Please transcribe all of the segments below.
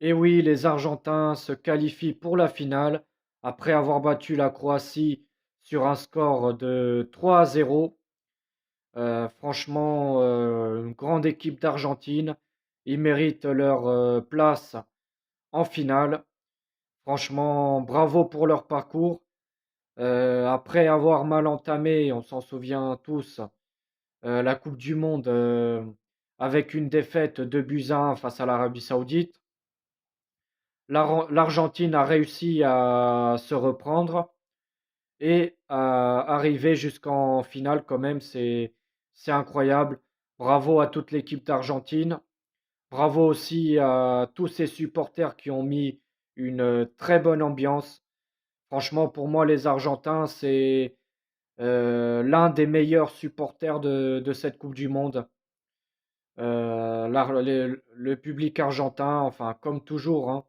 Et oui, les Argentins se qualifient pour la finale après avoir battu la Croatie sur un score de 3-0. Franchement, une grande équipe d'Argentine. Ils méritent leur place en finale. Franchement, bravo pour leur parcours. Après avoir mal entamé, on s'en souvient tous, la Coupe du Monde avec une défaite de buts à 1 face à l'Arabie Saoudite. L'Argentine a réussi à se reprendre et à arriver jusqu'en finale quand même, c'est incroyable. Bravo à toute l'équipe d'Argentine. Bravo aussi à tous ces supporters qui ont mis une très bonne ambiance. Franchement, pour moi, les Argentins, c'est l'un des meilleurs supporters de cette Coupe du Monde. Le public argentin, enfin, comme toujours, hein,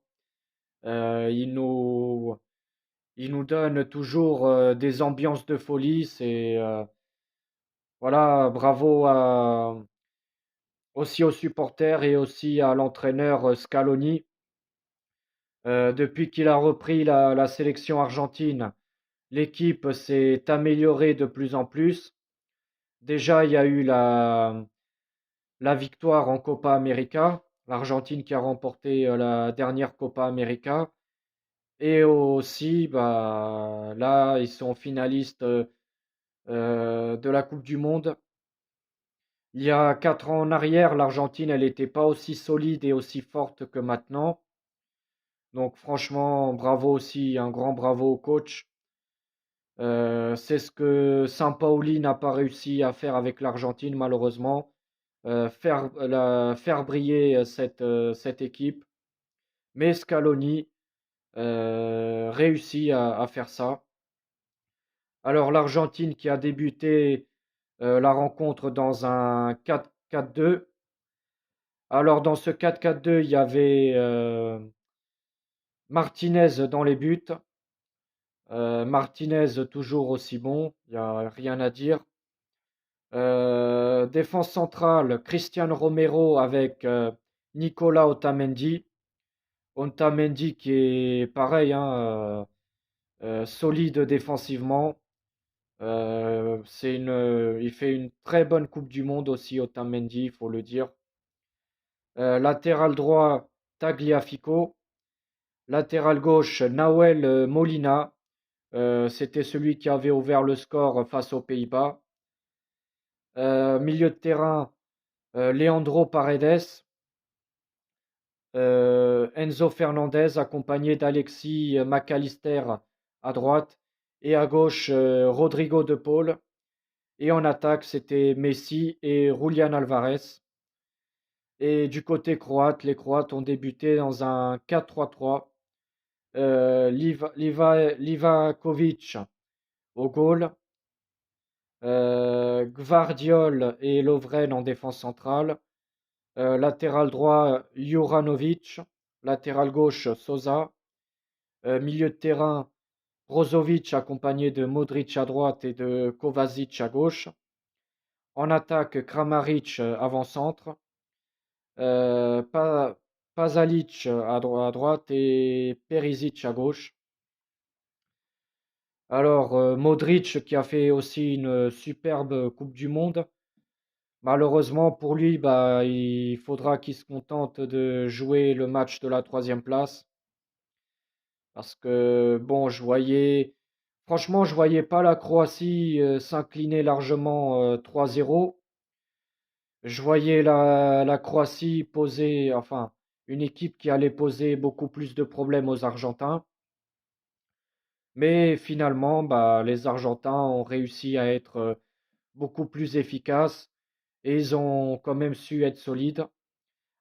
euh, il nous, il nous donne toujours des ambiances de folie. Voilà, aussi aux supporters et aussi à l'entraîneur Scaloni. Depuis qu'il a repris la sélection argentine, l'équipe s'est améliorée de plus en plus. Déjà, il y a eu la victoire en Copa América, l'Argentine qui a remporté la dernière Copa América. Et aussi, bah, là, ils sont finalistes de la Coupe du Monde. Il y a 4 ans en arrière, l'Argentine, elle n'était pas aussi solide et aussi forte que maintenant. Donc franchement, bravo aussi, un grand bravo au coach. C'est ce que Sampaoli n'a pas réussi à faire avec l'Argentine, malheureusement. Faire briller cette équipe. Mais Scaloni réussit à faire ça. Alors l'Argentine qui a débuté la rencontre dans un 4-4-2. Alors dans ce 4-4-2, il y avait Martinez dans les buts. Martinez toujours aussi bon, il n'y a rien à dire. Défense centrale, Cristian Romero avec Nicolas Otamendi. Otamendi qui est pareil, hein, solide défensivement. Il fait une très bonne Coupe du Monde aussi, Otamendi, il faut le dire. Latéral droit, Tagliafico. Latéral gauche, Nahuel Molina. C'était celui qui avait ouvert le score face aux Pays-Bas. Milieu de terrain, Leandro Paredes. Enzo Fernandez accompagné d'Alexis McAllister à droite. Et à gauche, Rodrigo de Paul. Et en attaque, c'était Messi et Julian Alvarez. Et du côté croate, les Croates ont débuté dans un 4-3-3. Livakovic au goal. Gvardiol et Lovren en défense centrale. Latéral droit, Juranovic. Latéral gauche, Sosa. Milieu de terrain, Brozovic accompagné de Modric à droite et de Kovacic à gauche. En attaque, Kramaric avant-centre. Pa- Pasalic à droite et Perisic à gauche. Alors, Modric qui a fait aussi une superbe Coupe du Monde. Malheureusement pour lui, bah, il faudra qu'il se contente de jouer le match de la troisième place. Parce que, bon, franchement, je voyais pas la Croatie s'incliner largement 3-0. Je voyais la Croatie poser, enfin, une équipe qui allait poser beaucoup plus de problèmes aux Argentins. Mais finalement, bah, les Argentins ont réussi à être beaucoup plus efficaces et ils ont quand même su être solides.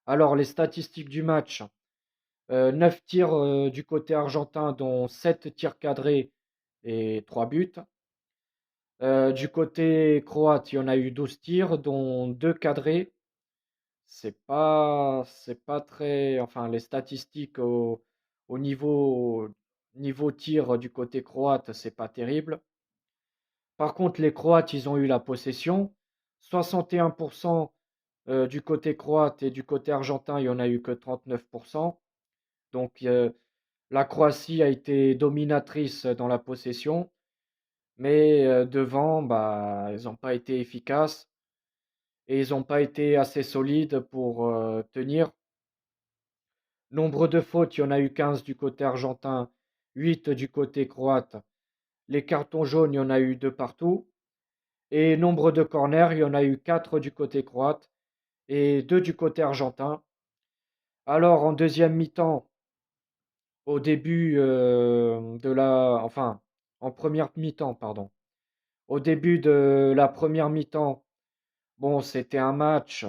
Alors, les statistiques du match, 9 tirs du côté argentin, dont 7 tirs cadrés et 3 buts. Du côté croate, il y en a eu 12 tirs, dont 2 cadrés. C'est pas très. Enfin, les statistiques au niveau tir du côté croate, c'est pas terrible. Par contre, les Croates, ils ont eu la possession. 61% du côté croate et du côté argentin, il n'y en a eu que 39%. Donc la Croatie a été dominatrice dans la possession, mais devant, bah, ils n'ont pas été efficaces et ils n'ont pas été assez solides pour tenir. Nombre de fautes, il y en a eu 15 du côté argentin, 8 du côté croate. Les cartons jaunes, il y en a eu 2 partout. Et nombre de corners, il y en a eu 4 du côté croate et 2 du côté argentin. Alors en deuxième mi-temps, au début enfin en première mi-temps, pardon. Au début de la première mi-temps, bon, c'était un match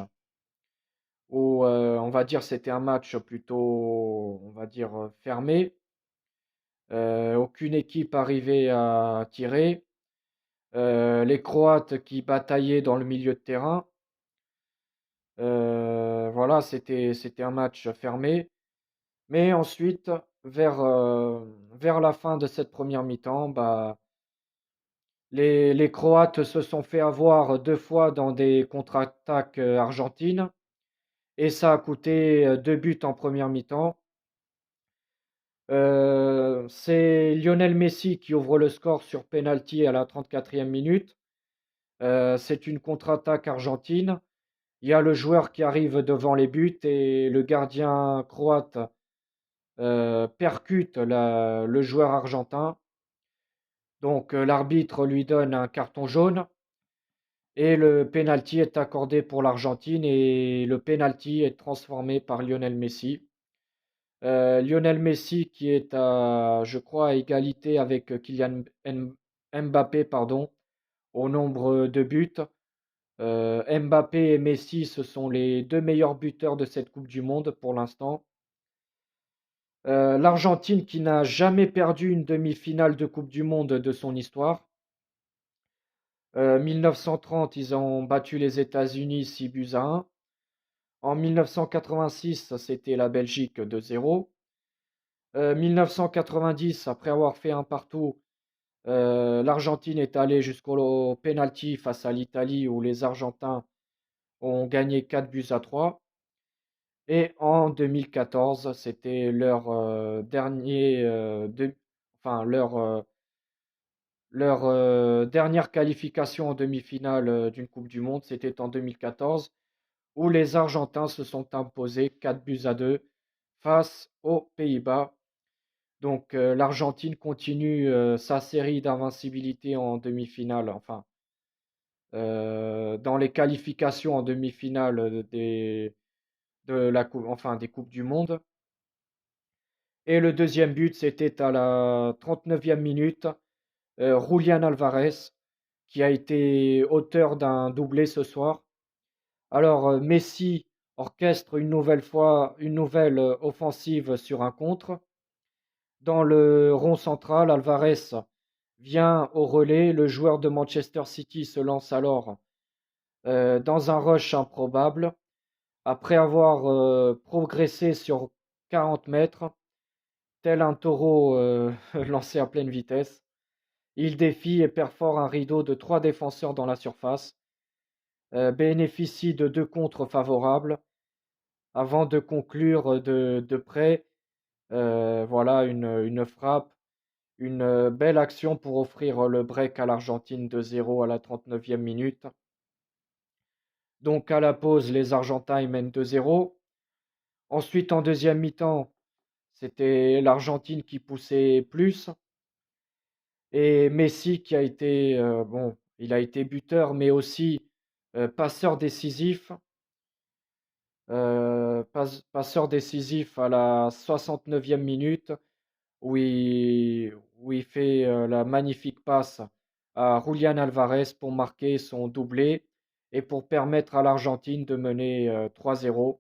où on va dire c'était un match plutôt, on va dire fermé. Aucune équipe arrivait à tirer. Les Croates qui bataillaient dans le milieu de terrain. Voilà, c'était un match fermé. Mais ensuite, vers la fin de cette première mi-temps, bah, les Croates se sont fait avoir 2 fois dans des contre-attaques argentines. Et ça a coûté 2 buts en première mi-temps. C'est Lionel Messi qui ouvre le score sur penalty à la 34e minute. C'est une contre-attaque argentine. Il y a le joueur qui arrive devant les buts et le gardien croate percute le joueur argentin. Donc l'arbitre lui donne un carton jaune et le penalty est accordé pour l'Argentine et le penalty est transformé par Lionel Messi. Lionel Messi qui est à, je crois, à égalité avec Kylian Mbappé, pardon, au nombre de buts. Mbappé et Messi, ce sont les 2 meilleurs buteurs de cette Coupe du Monde pour l'instant. L'Argentine qui n'a jamais perdu une demi-finale de Coupe du Monde de son histoire. 1930, ils ont battu les États-Unis 6 buts à 1. En 1986, c'était la Belgique 2-0. 1990, après avoir fait un partout, l'Argentine est allée jusqu'au penalty face à l'Italie où les Argentins ont gagné 4 buts à 3. Et en 2014, c'était leur enfin leur dernière qualification en demi-finale d'une Coupe du Monde. C'était en 2014 où les Argentins se sont imposés 4 buts à 2 face aux Pays-Bas. Donc l'Argentine continue sa série d'invincibilité en demi-finale, enfin dans les qualifications en demi-finale enfin, des Coupes du Monde. Et le deuxième but, c'était à la 39e minute. Julián Alvarez, qui a été auteur d'un doublé ce soir. Alors, Messi orchestre une nouvelle fois une nouvelle offensive sur un contre. Dans le rond central, Alvarez vient au relais. Le joueur de Manchester City se lance alors dans un rush improbable. Après avoir progressé sur 40 mètres, tel un taureau lancé à pleine vitesse, il défie et perfore un rideau de 3 défenseurs dans la surface, bénéficie de 2 contres favorables avant de conclure de près. Voilà une frappe, une belle action pour offrir le break à l'Argentine 2-0 à la 39e minute. Donc à la pause, les Argentins ils mènent 2-0. Ensuite, en deuxième mi-temps, c'était l'Argentine qui poussait plus. Et Messi qui a été, bon, il a été buteur, mais aussi passeur décisif. Passeur décisif à la 69e minute, où il fait la magnifique passe à Julián Alvarez pour marquer son doublé et pour permettre à l'Argentine de mener 3-0.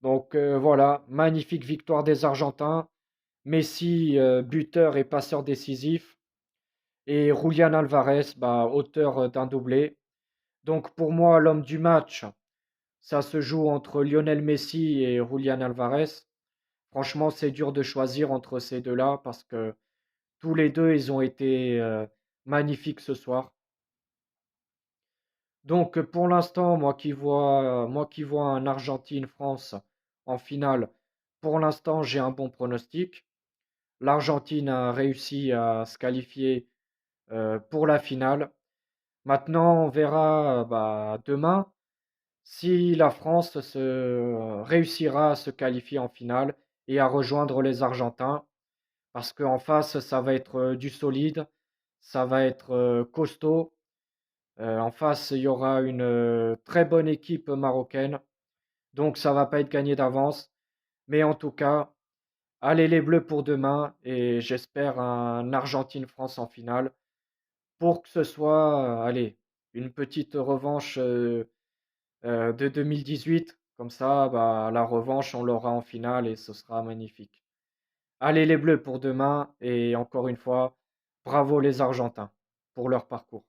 Donc voilà, magnifique victoire des Argentins. Messi, buteur et passeur décisif. Et Julián Alvarez, bah, auteur d'un doublé. Donc pour moi, l'homme du match, ça se joue entre Lionel Messi et Julián Alvarez. Franchement, c'est dur de choisir entre ces deux-là parce que tous les deux, ils ont été magnifiques ce soir. Donc pour l'instant, moi qui vois un Argentine-France en finale, pour l'instant, j'ai un bon pronostic. L'Argentine a réussi à se qualifier pour la finale. Maintenant, on verra demain si la France réussira à se qualifier en finale et à rejoindre les Argentins. Parce qu'en face, ça va être du solide, ça va être costaud. En face, il y aura une très bonne équipe marocaine. Donc ça va pas être gagné d'avance. Mais en tout cas, allez les Bleus pour demain et j'espère un Argentine-France en finale pour que ce soit, allez, une petite revanche de 2018. Comme ça, la revanche, on l'aura en finale et ce sera magnifique. Allez les Bleus pour demain et encore une fois, bravo les Argentins pour leur parcours.